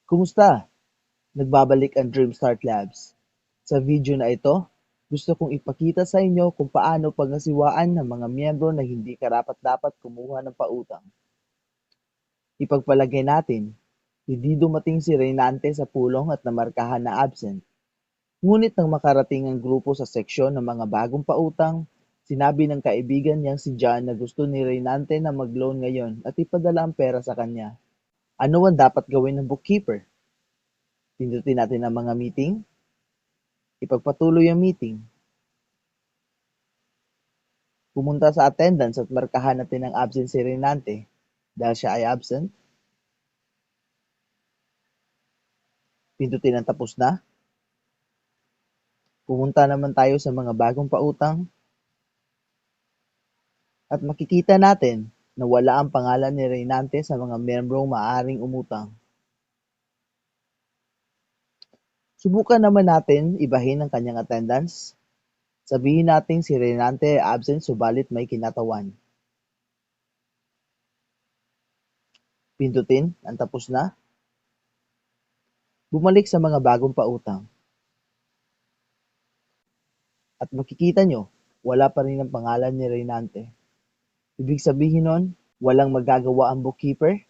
Kumusta? Nagbabalik ang Dreamstart Labs. Sa video na ito, gusto kong ipakita sa inyo kung paano pangasiwaan ng mga miyembro na hindi karapat-dapat kumuha ng pautang. Ipagpalagay natin, hindi dumating si Reynante sa pulong at namarkahan na absent. Ngunit nang makarating ang grupo sa seksyon ng mga bagong pautang, sinabi ng kaibigan niyang si John na gusto ni Reynante na mag-loan ngayon at ipadala ang pera sa kanya. Ano ang dapat gawin ng bookkeeper? Pindutin natin ang mga meeting. Ipagpatuloy ang meeting. Pumunta sa attendance at markahan natin ang absent si Reynante dahil siya ay absent. Pindutin ang tapos na. Pumunta naman tayo sa mga bagong pautang at makikita natin na wala ang pangalan ni Reynante sa mga miyembrong maaaring umutang. Subukan naman natin ibahin ang kanyang attendance. Sabihin natin si Reynante ay absent subalit may kinatawan. Pindutin ang tapos na. Bumalik sa mga bagong pautang. At makikita nyo, wala pa rin ang pangalan ni Reynante. Ibig sabihin nun, walang magagawa ang bookkeeper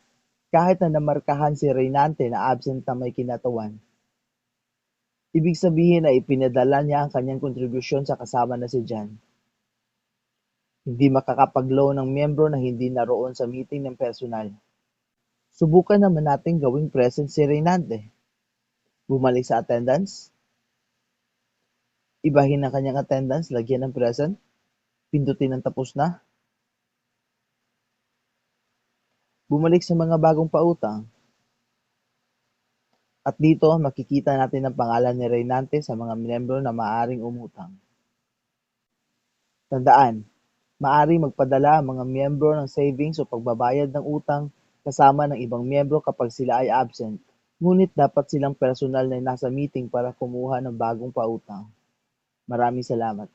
kahit na namarkahan si Reynante na absent na may kinatawan. Ibig sabihin ay ipinadala niya ang kanyang kontribusyon sa kasama na si John. Hindi makakapag-loan ng miyembro na hindi naroon sa meeting ng personal. Subukan naman natin gawing present si Reynante. Bumalik sa attendance. Ibahin ang kanyang attendance, lagyan ng present. Pindutin ang tapos na. Bumalik sa mga bagong pautang. At dito makikita natin ang pangalan ni Reynante sa mga miyembro na maaaring umutang. Tandaan, maaaring magpadala ang mga miyembro ng savings o pagbabayad ng utang kasama ng ibang miyembro kapag sila ay absent, ngunit dapat silang personal na nasa meeting para kumuha ng bagong pautang. Maraming salamat.